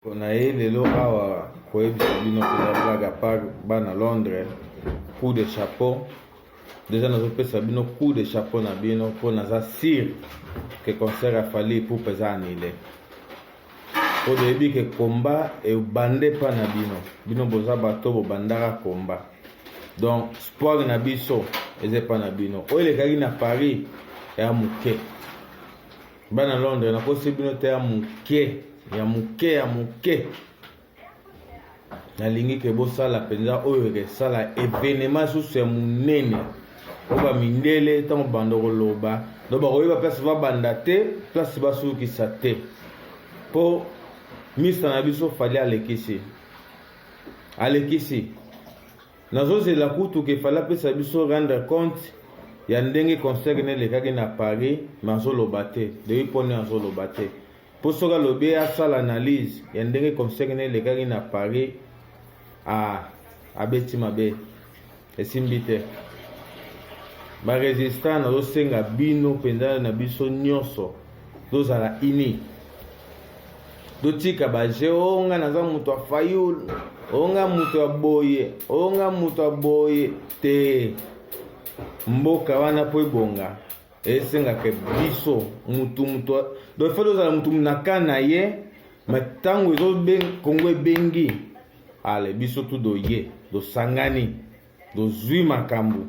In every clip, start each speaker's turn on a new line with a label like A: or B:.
A: On a eu lelo awa koyebisa bino pena blague par bana Londres coup de chapeau. Déjà nazopesa bino coup de chapeau na bino po naza sire que concert a falli pour pesa annulé. Po debi que combat et bande pa na bino boza bato bo bandara combat. Donc sport na biso eze pa na bino. Oile kaki na Paris ya muke. Bana Londres na kosi bino te ya muke. Ya muke nalingi ke bosala penza oyo ke sala événement susu ya munene oba mindele tango bando koloba do bakoyeba place va banda te place basukisa te po mista na biso fali alekisi nazozela kutu ke fala pesa biso rendre compte ya ndenge concert ne lekaki na Paris mazoloba te debi pone azoloba te pour soka lobe asala analyse ya ndenge concert ne lekaki na Paris abeti mabe esimbi te ba resistant nazosenga bino mpenza na biso nyonso tozala ini dotika baje onga naza moto afayulu onga moto aboye te mboka wana po ebonga esengaka biso mutu do fe tozala mutu munaka na ye ma ntango kongo ebengi ale biso tu doye dosangani dozwi makambo.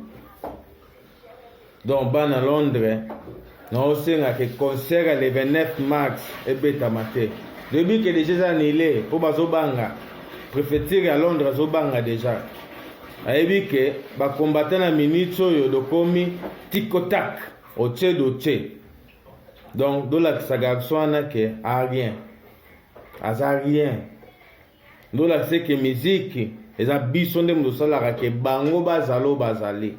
A: Donc bana Londres naosengaka concert le 29 mars ebetama te debi ke déjà annulé po bazobanga préfecture ya Londres azobanga déjà ayebi ke bakombata na minute oyo dokomi tikotak oche doche. Donc dolakisa garçon wana ke aza rien dolakisa ke musique eza biso nde moto osalaka ke bango bazali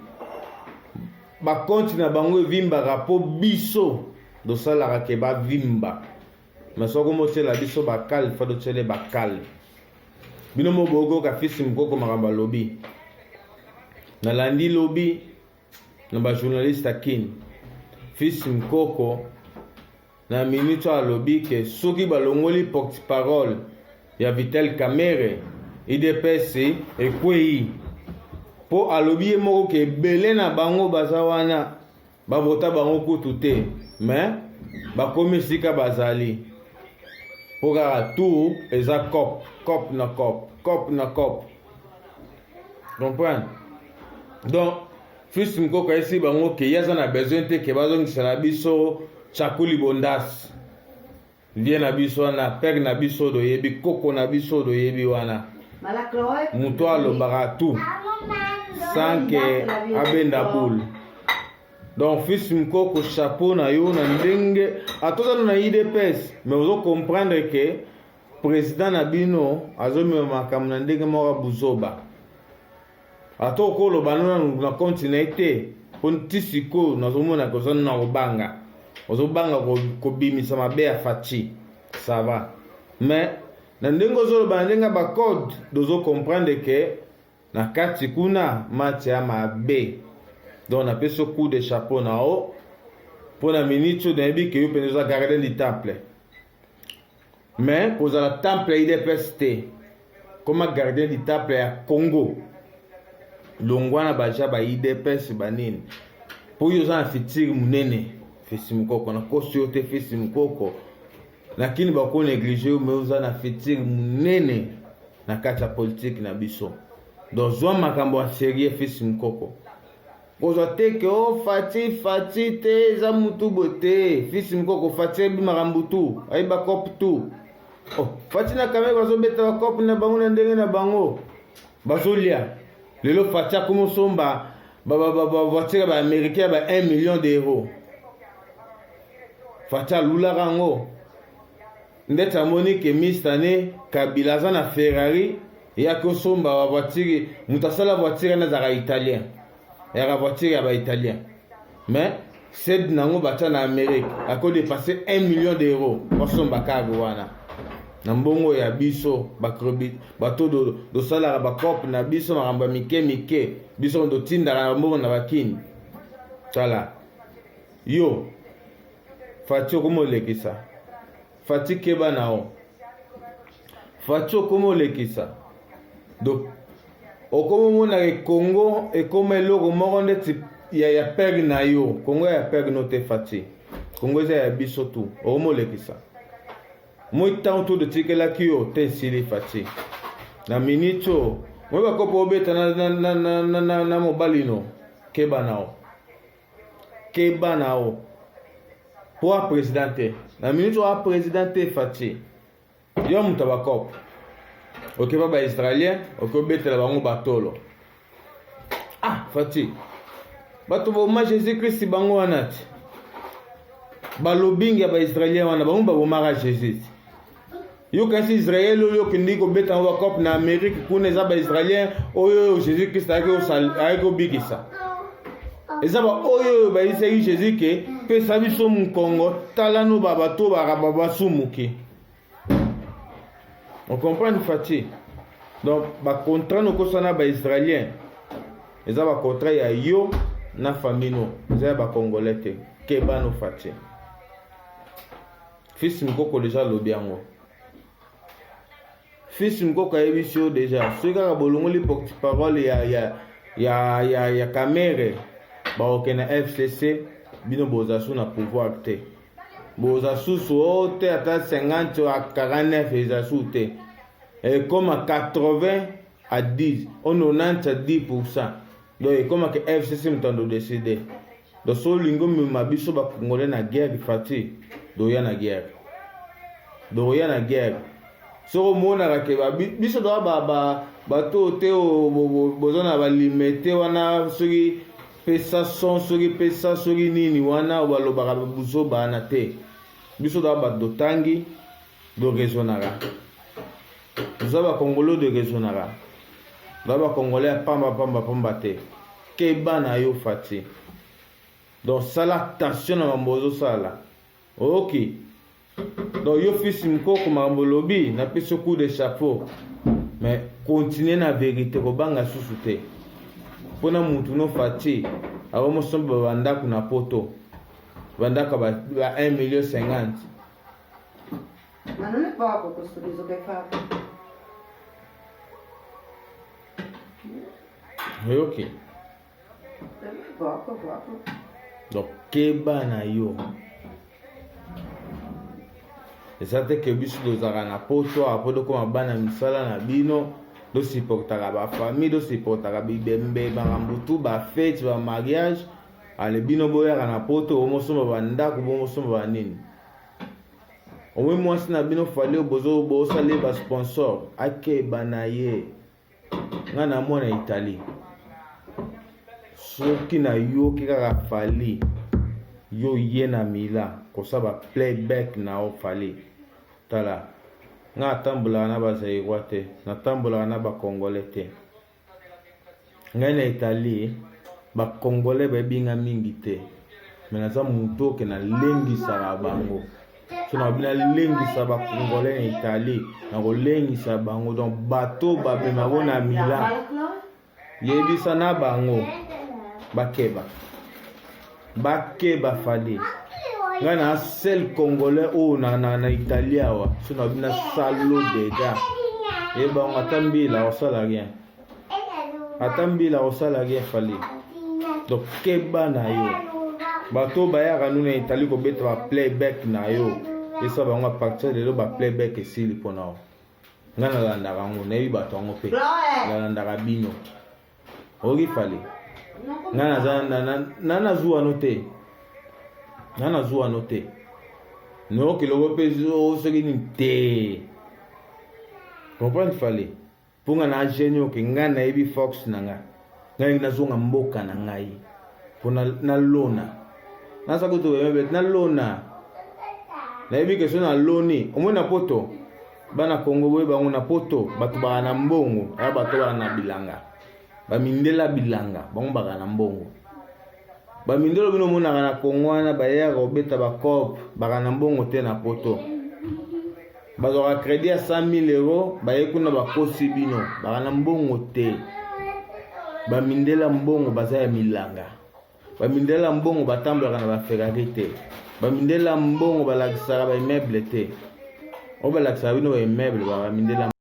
A: bakonti na bango evimbaka po biso dosalaka ke bavimba ma soko motela biso bakale fa dotele bakale bino mobokoka fisi mokoko makambo alobi nalandi lobi na bajournaliste akini fils mkoko na minute alobi ke soki balongoli porte-parole ya Vital Kamerhe IDPS ekwei po alobi ye moko ke ebele na bango baza wana babota bango kutu te mais bakomi esika bazali po kaka tout eza cop na cop comprendre. Donc fils mkoko esi bango ke yaza na besoin te ke bazongisa na biso chakuli bondas vie na biso wana père na biso doyebi koko na biso doyebi wana muto alobaka tout sans que abenda boule. Donc fils mkoko chapeau na yo na ndenge atozalo na IDPS mais ozo comprendre que président na bino azomema makambo na ndenge moko buzoba ato koloba na continuité pon tisiko nazomona kozana na obanga ozobanga kobimisa mabe ya fachi ça va mais na ndenge ozoloba ndenge ba code dozo comprendre que na kati kuna match ya mabe. Donc na peso coup de chapeau na o pour la minute de bi que yo penza garder du temple mais kozala temple IDPS te comme gardien du temple ya Congo longwana baja ba IDPS banini po yo za fitiri munene fisi mukoko na kosi yote fisi mukoko lakini bako négliger mais za na fitiri munene na kati ya politique na biso. Donc zwa makambo ya sérieux fisi mukoko ozo teke o fati te za mutu bote fisi mukoko fati bi makambo tu ay ba cop tu fati na kamera bazo beta ba cop na bango na ndenge na bango bazolia lelo fati akomo somba voiture ba américain ba 1 million d'euros fati alula rango ndeta monique mistane Kabila za na Ferrari ya ko somba ba voiture mutasala voiture na za italien ya voiture ya ba italien mais c'est nango bata na Amérique ako dépasser 1 million d'euros pour somba kago wana na mbongo ya biso bakrobi bato do sala ba cop na biso maramba mike biso ndo tinda na mbongo na bakini tala yo fati ko molekisa fati keba nao Fati okoma olekisa. Donc okoma mona ke Congo ekoma eloko moko ndeti ya peg na yo. Congo ya peg no te Fati. Congo eza ya biso tu. Okoma olekisa. Moi tant tout de tikela kiyo te sili Fati. Na minito moi bakopo obeta na mobalino keba nao. Keba nao. Pour présidente. Na minito a présidente Fati. Yo mutabakop. Ok ba israélien, ok obetela bango batolo. Ah Fati. Bato boma Jésus Christ bango wanati. Balobingi ba israélien wana bango babomaka Jésus. Yo kasi Israël yo kindi ko beta wa cop na Amérique kuna za ba israélien oyo Jésus Christ ayeko bikisa. Ezaba oyo ba isaki Jésus ke pesa biso mu Congo talano babato barababa sumuki. On comprend Fati. Donc ba contrat no kosana ba israélien. Ezaba contrat ya yo na famille no. Ezaba ba congolais te. Keba no Fati. Fils mkoko déjà lobiango. Fils mkoko ebisio déjà. Ce ka bolongoli porte-parole ya Kamere. Ba okena FCC bino bozasu na pouvoir te. Bozasu so te ata 50 à 49 ezasu te. Et comme à 80 à 10, on 90 à 10%. Donc comme que FCC m'tando décider. Donc so lingo mabiso ba congolais na guerre Fati. Do ya na guerre. Do ya na guerre. So mona la ke biso do ba to te o bozona ba limiter wana soki pesa son soki pesa soki nini wana ba lo ba buzo ba na te. Biso do ba do tangi do raisonnara. Zaba congolais de raisonnara. Zaba congolais pamba te. Keba na yo Fati. Donc ça la attention na mbozo sala. OK. Donc yo fils mkoko mambolobi na peso coup de chapeau. Mais continuer na vérité ko banga susute. Pona mutu no Fati. Awo mo somba banda kuna poto. Banda ka ba 1,50 million.
B: Ma non è poco questo riso che hai fatto.
A: OK.
B: È poco.
A: Donc keba na yo. Esate ke biso dozaka na poto apodo ko mabana misala na bino do supportaka ba famille do supportaka bibembe ba rambutu ba fête ba mariage ale bino boyaka na poto omosomba bandako bomosomba banini. Omwe mwasi na bino fale obozo bosale ba sponsor akeba na ye. Nga na mona Italie. Soki na yo kika fali yo ye na mila kosaba playback na o fali tala nga tambula na ba zairwa te na tambula na ba congolais te nga na Italie ba congolais ba binga mingi te mena za muto ke na lengi sara bango so na bina lengi sa ba congolais na Italie na ko lengi sa bango donc bateau ba bema na mila yebisa na bango bakeba fali nga na sel congolais o na Italia wa so na bina salo deja e ba ngatambila osala rien atambila osala rien fali donc keba na yo bato ba ya kanu na Italie ko beta ba playback na yo esa ba nga partir de lo ba playback esili pona nga na landa kango na yi bato ngo pe na landa ka bino ori fali nana zuwa note no kiloko peso soki ni te comprendre fale punga na genio ke nga na ebi fox na nga na zonga mboka na ngai pona na lona na sakuto bebe na lona na ebi ke so na loni omona poto bana Kongo boye bango na poto batu ba na mbongo ya bato ba na bilanga bamindela bilanga bango baka na mbongo bamindelo bino mona na Kongo na bayaka obeta ba cop baka na mbongo te na poto bazoka crédit ya 100,000 euros bayekuna bakosi bino baka na mbongo te bamindela mbongo baza ya milanga bamindela mbongo batambolaka na ba Ferrari te bamindela mbongo balakisaka ba immeuble te obalakisaka bino ba immeuble bamindela